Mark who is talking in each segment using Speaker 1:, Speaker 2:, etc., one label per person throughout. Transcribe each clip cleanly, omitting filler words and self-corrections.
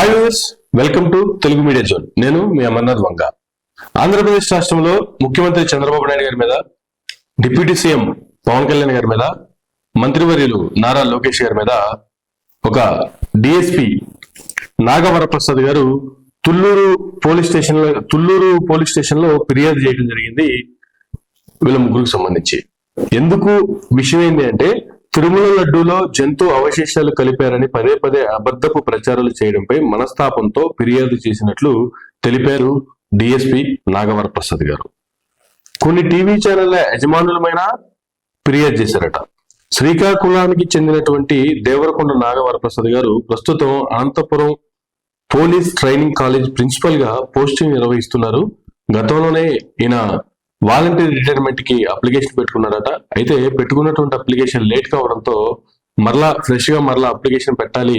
Speaker 1: Hi viewers, welcome to Telugu media zone. నేను మీ అమర్నాథ్ వంగ. ఆంధ్రప్రదేశ్ రాష్ట్రంలో ముఖ్యమంత్రి చంద్రబాబు నాయుడు గారి మీద, డిప్యూటీ సీఎం పవన్ కళ్యాణ్ గారి మీద, మంత్రివర్యులు నారా లోకేష్ గారి మీద ఒక డిఎస్పీ నాగవరప్రసాద్ గారు తుళ్ళూరు పోలీస్ స్టేషన్ లో ఫిర్యాదు చేయడం జరిగింది వీళ్ళ ముగ్గురికి సంబంధించి. ఎందుకు విషయం ఏంటి అంటే, తిరుమల లడ్డూలో జంతు అవశేషాలు కలిపారని పదే పదే అబద్ధపు ప్రచారాలు చేయడంపై మనస్తాపంతో ఫిర్యాదు చేసినట్లు తెలిపారు డిఎస్పీ నాగవరప్రసాద్ గారు. కొన్ని టీవీ ఛానళ్ల యజమానులమైన ఫిర్యాదు చేశారట. శ్రీకాకుళానికి చెందినటువంటి దేవరకొండ నాగవరప్రసాద్ గారు ప్రస్తుతం Anantapuram police training college principal గా పోస్టింగ్ నిర్వహిస్తున్నారు. గతంలోనే ఈయన వాలంటీర్ రిటైర్మెంట్ కి అప్లికేషన్ పెట్టుకున్నారట. అయితే పెట్టుకున్నటువంటి అప్లికేషన్ లేట్ కావడంతో మరలా ఫ్రెష్ గా అప్లికేషన్ పెట్టాలి.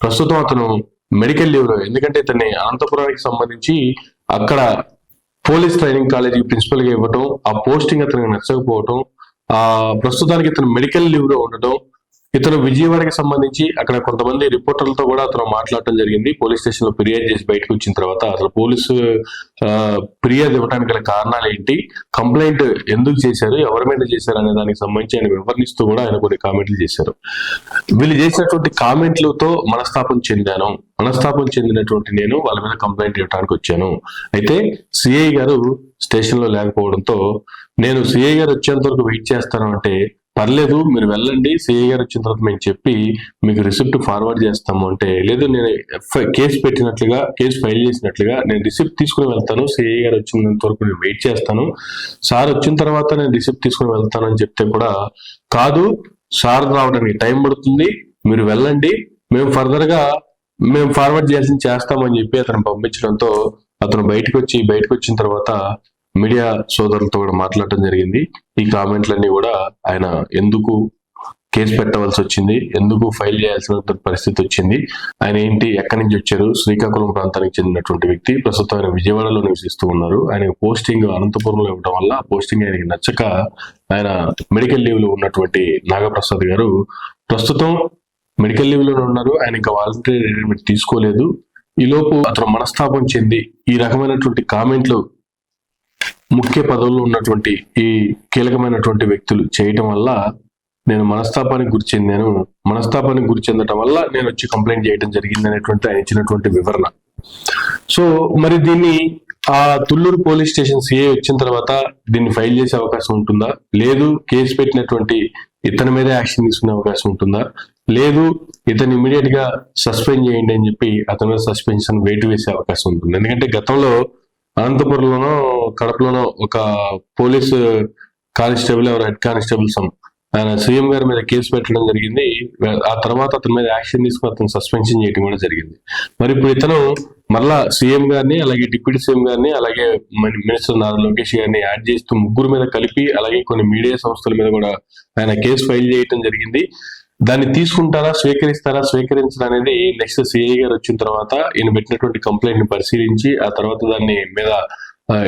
Speaker 1: ప్రస్తుతం అతను మెడికల్ లీవ్ లో, ఎందుకంటే ఇతన్ని అనంతపురానికి సంబంధించి అక్కడ పోలీస్ ట్రైనింగ్ కాలేజీ ప్రిన్సిపల్ గా ఇవ్వటం, ఆ పోస్టింగ్ అతనికి నచ్చకపోవటం, ప్రస్తుతానికి ఇతను మెడికల్ లీవ్ లో ఉండటం, ఇతను విజయవాడకి సంబంధించి అక్కడ కొంతమంది రిపోర్టర్లతో కూడా అతను మాట్లాడటం జరిగింది. పోలీస్ స్టేషన్ లో ఫిర్యాదు చేసి బయటకు వచ్చిన తర్వాత అసలు పోలీసు ఫిర్యాదు ఇవ్వడానికి గల కారణాలు ఏంటి, కంప్లైంట్ ఎందుకు చేశారు, ఎవరి మీద చేశారు అనే దానికి సంబంధించి ఆయన వివరణిస్తూ కూడా ఆయన కొన్ని కామెంట్లు చేశారు. వీళ్ళు చేసినటువంటి కామెంట్లతో మనస్తాపం చెందినటువంటి నేను వాళ్ళ మీద కంప్లైంట్ ఇవ్వడానికి వచ్చాను. అయితే సిఐ గారు స్టేషన్ లో లేకపోవడంతో నేను సిఐ గారు వచ్చేంత వరకు వెయిట్ చేస్తాను అంటే, పర్లేదు మీరు వెళ్ళండి, సిఐ గారు వచ్చిన తర్వాత మేము చెప్పి మీకు రిసిప్ట్ ఫార్వర్డ్ చేస్తాము అంటే, లేదు నేను కేసు ఫైల్ చేసినట్లుగా నేను రిసిప్ట్ తీసుకుని వెళ్తాను, సిఐ గారు వచ్చినంత వరకు నేను వెయిట్ చేస్తాను, సార్ వచ్చిన తర్వాత నేను రిసిప్ట్ తీసుకుని వెళ్తాను అని చెప్తే కూడా, కాదు సార్ రావడానికి టైం పడుతుంది, మీరు వెళ్ళండి, మేము ఫర్దర్ గా ఫార్వర్డ్ చేయాల్సింది చేస్తామని చెప్పి అతను పంపించడంతో అతను బయటకు వచ్చిన తర్వాత మీడియా సోదరులతో కూడా మాట్లాడటం జరిగింది. ఈ కామెంట్లన్నీ కూడా ఆయన ఎందుకు కేసు పెట్టవలసి వచ్చింది, ఎందుకు ఫైల్ చేయాల్సిన పరిస్థితి వచ్చింది, ఆయన ఏంటి, ఎక్కడి నుంచి వచ్చారు, శ్రీకాకుళం ప్రాంతానికి చెందినటువంటి వ్యక్తి, ప్రస్తుతం ఆయన విజయవాడలో నివసిస్తూ ఉన్నారు. ఆయన పోస్టింగ్ అనంతపురంలో ఇవ్వడం వల్ల ఆ పోస్టింగ్ ఆయనకి నచ్చక ఆయన మెడికల్ లీవ్ లో ఉన్నటువంటి నాగప్రసాద్ గారు ప్రస్తుతం మెడికల్ లీవ్ లో ఉన్నారు. ఆయన ఇంకా వాలంటరీ రిటైర్మెంట్ తీసుకోలేదు. ఈ లోపు అతను మనస్తాపం చెంది ఈ రకమైనటువంటి కామెంట్లు ముఖ్య పదవుల్లో ఉన్నటువంటి ఈ కీలకమైనటువంటి వ్యక్తులు చేయటం వల్ల నేను మనస్తాపానికి గురి చెందటం వల్ల నేను వచ్చి కంప్లైంట్ చేయడం జరిగింది అనేటువంటి ఆయన ఇచ్చినటువంటి వివరణ. సో మరి దీన్ని ఆ తుళ్ళూరు పోలీస్ స్టేషన్ సిఐ వచ్చిన తర్వాత దీన్ని ఫైల్ చేసే అవకాశం ఉంటుందా, లేదు కేసు పెట్టినటువంటి ఇతని మీద యాక్షన్ తీసుకునే అవకాశం ఉంటుందా, లేదు ఇతను ఇమీడియట్ గా సస్పెండ్ చేయండి అని చెప్పి అతని మీద సస్పెన్షన్ వెయిట్ వేసే అవకాశం ఉంటుంది. ఎందుకంటే గతంలో అనంతపురంలోనో కడపలోనో ఒక పోలీసు కానిస్టేబుల్ హెడ్ కానిస్టేబుల్ ఆయన సీఎం గారి మీద కేసు పెట్టడం జరిగింది. ఆ తర్వాత అతని మీద యాక్షన్ తీసుకుని అతను సస్పెన్షన్ చేయడం కూడా జరిగింది. మరి ఇప్పుడు ఇతను మళ్ళా సీఎం గారిని, అలాగే డిప్యూటీ సీఎం గారిని, అలాగే మినిస్టర్ నారా లోకేష్ గారిని యాడ్ చేస్తూ ముగ్గురు మీద కలిపి, అలాగే కొన్ని మీడియా సంస్థల మీద కూడా ఆయన కేసు ఫైల్ చేయడం జరిగింది. దాన్ని తీసుకుంటారా, స్వీకరించడం అనేది నెక్స్ట్ సిఐ గారు వచ్చిన తర్వాత ఈయన పెట్టినటువంటి కంప్లైంట్ ని పరిశీలించి ఆ తర్వాత దాన్ని మీద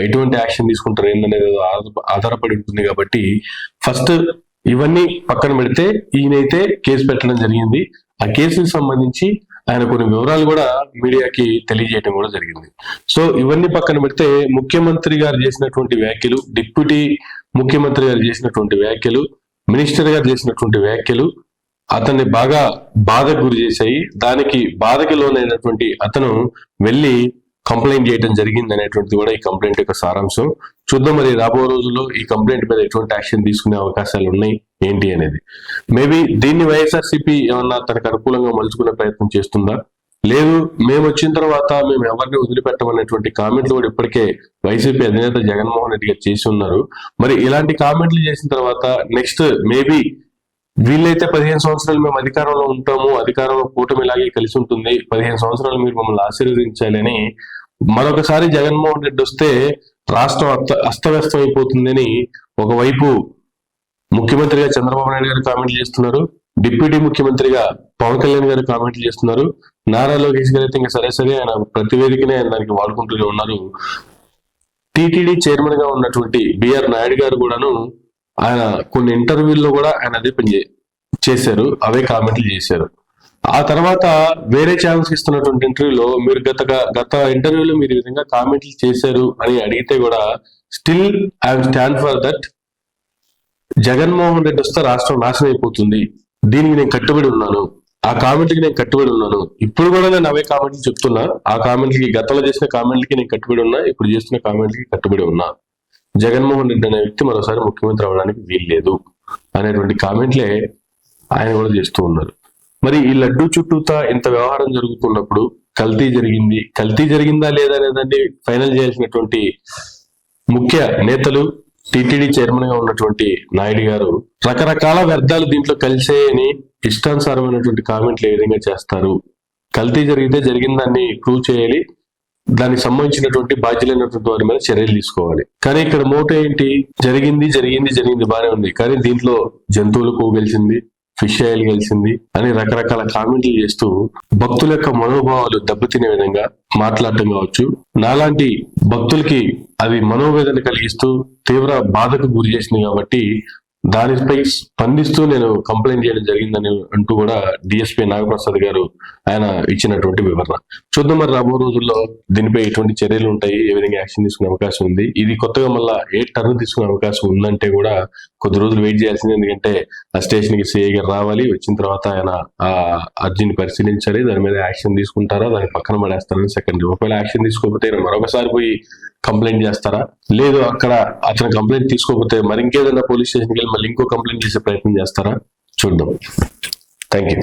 Speaker 1: ఎటువంటి యాక్షన్ తీసుకుంటారు ఏందనేది ఆధారపడి ఉంటుంది. కాబట్టి ఫస్ట్ ఇవన్నీ పక్కన పెడితే ఈయనైతే కేసు పెట్టడం జరిగింది. ఆ కేసుకి సంబంధించి ఆయన కొన్ని వివరాలు కూడా మీడియాకి తెలియజేయడం కూడా జరిగింది. సో ఇవన్నీ పక్కన పెడితే ముఖ్యమంత్రి గారు చేసినటువంటి వ్యాఖ్యలు, డిప్యూటీ ముఖ్యమంత్రి గారు చేసినటువంటి వ్యాఖ్యలు, మినిస్టర్ గారు చేసినటువంటి వ్యాఖ్యలు అతన్ని బాగా బాధకు గురి చేశాయి. దానికి బాధకి లోనైనటువంటి అతను వెళ్ళి కంప్లైంట్ చేయడం జరిగింది అనేటువంటిది కూడా ఈ కంప్లైంట్ యొక్క సారాంశం. చూద్దాం మరి రాబో రోజుల్లో ఈ కంప్లైంట్ మీద ఎటువంటి యాక్షన్ తీసుకునే అవకాశాలు ఉన్నాయి ఏంటి అనేది. మేబీ దీన్ని వైఎస్ఆర్సీపీ ఏమన్నా తనకు అనుకూలంగా మలుచుకునే ప్రయత్నం చేస్తుందా, లేదు మేము వచ్చిన తర్వాత మేము ఎవరిని వదిలిపెట్టమనేటువంటి కామెంట్లు కూడా ఇప్పటికే వైసీపీ అధినేత జగన్మోహన్ రెడ్డి గారు చేసి ఉన్నారు. మరి ఇలాంటి కామెంట్లు చేసిన తర్వాత నెక్స్ట్ మేబీ వీళ్ళైతే 15 సంవత్సరాలు మేము అధికారంలో ఉంటాము, అధికారంలో కూటమి ఇలాగే కలిసి ఉంటుంది, 15 సంవత్సరాలు మీరు మమ్మల్ని ఆశీర్వదించాలి అని మరొకసారి జగన్మోహన్ రెడ్డి వస్తే రాష్ట్రం అస్తవ్యస్తం అయిపోతుందని ఒకవైపు ముఖ్యమంత్రిగా చంద్రబాబు నాయుడు గారు కామెంట్లు చేస్తున్నారు, డిప్యూటీ ముఖ్యమంత్రిగా పవన్ కళ్యాణ్ గారు కామెంట్లు చేస్తున్నారు, నారా లోకేష్ గారు అయితే ఇంకా సరే ఆయన ప్రతి వేదికనే దానికి వాడుకుంటూనే ఉన్నారు. టీటీడీ చైర్మన్ గా ఉన్నటువంటి బిఆర్ నాయుడు గారు కూడాను ఆయన కొన్ని ఇంటర్వ్యూల్లో కూడా ఆయన అదే పని చేశారు, అవే కామెంట్లు చేశారు. ఆ తర్వాత వేరే ఛానల్స్ ఇస్తున్నటువంటి ఇంటర్వ్యూలో మీరు గత ఇంటర్వ్యూలో మీరు ఈ విధంగా కామెంట్లు చేశారు అని అడిగితే కూడా still I stand for that. Jaganmohan Reddy వస్తే రాష్ట్రం నాశనం అయిపోతుంది, దీనికి నేను కట్టుబడి ఉన్నాను, ఆ కామెంట్కి నేను కట్టుబడి ఉన్నాను. ఇప్పుడు కూడా నేను అవే కామెంట్లు చెప్తున్నా. ఆ కామెంట్లకి, గతంలో చేసిన కామెంట్లకి నేను కట్టుబడి ఉన్నా, ఇప్పుడు చేస్తున్న కామెంట్లకి కట్టుబడి ఉన్నా. జగన్మోహన్ రెడ్డి అనే వ్యక్తి మరోసారి ముఖ్యమంత్రి అవ్వడానికి వీల్లేదు అనేటువంటి కామెంట్లే ఆయన కూడా చేస్తూ ఉన్నారు. మరి ఈ లడ్డూ చుట్టూతా ఇంత వ్యవహారం జరుగుతున్నప్పుడు కల్తీ జరిగిందా లేదా అనేదాన్ని ఫైనల్ చేయాల్సినటువంటి ముఖ్య నేతలు, టిటిడి చైర్మన్ గా ఉన్నటువంటి నాయుడు గారు రకరకాల వ్యర్థాలు దీంట్లో కలిసేయని ఇష్టానుసారమైనటువంటి కామెంట్లు ఏ విధంగా చేస్తారు? కల్తీ జరిగితే జరిగిన దాన్ని ప్రూవ్ చేయాలి, దానికి సంబంధించినటువంటి బాధ్యులైనటువంటి వారి మీద చర్యలు తీసుకోవాలి. కానీ ఇక్కడ మోటో ఏంటి? జరిగింది బానే ఉంది, కానీ దీంట్లో జంతువులు గెలిచింది, ఫిష్ ఆయిల్ గెలిచింది అని రకరకాల కామెంట్లు చేస్తూ భక్తుల యొక్క మనోభావాలు దెబ్బతినే విధంగా మాట్లాడటం కావచ్చు. నాలాంటి భక్తులకి అది మనోవేదన కలిగిస్తూ తీవ్ర బాధకు గురి చేసింది కాబట్టి దానిపై స్పందిస్తూ నేను కంప్లైంట్ చేయడం జరిగిందని అంటూ కూడా డిఎస్పీ నాగప్రసాద్ గారు ఆయన ఇచ్చినటువంటి వివరణ. చూద్దాం మరి రాబో రోజుల్లో దీనిపై ఎటువంటి చర్యలు ఉంటాయి, ఏ విధంగా యాక్షన్ తీసుకునే అవకాశం ఉంది. ఇది కొత్తగా మళ్ళా ఏ టర్న్ తీసుకునే అవకాశం ఉందంటే కూడా కొద్ది రోజులు వెయిట్ చేయాల్సింది. ఎందుకంటే ఆ స్టేషన్ కి సిఐ గారు రావాలి, వచ్చిన తర్వాత ఆయన ఆ అర్జీని పరిశీలించాలి, దాని మీద యాక్షన్ తీసుకుంటారా, దాన్ని పక్కన పడేస్తారని సెకండరీ. ఒకవేళ యాక్షన్ తీసుకోకపోతే మరొకసారి పోయి కంప్లైంట్ చేస్తారా, లేదు అక్కడ అతను కంప్లైంట్ తీసుకోకపోతే మరి ఇంకేదైనా పోలీస్ స్టేషన్కి వెళ్ళి మళ్ళీ ఇంకో కంప్లైంట్ చేసే ప్రయత్నం చేస్తారా? చూద్దాం. Thank you.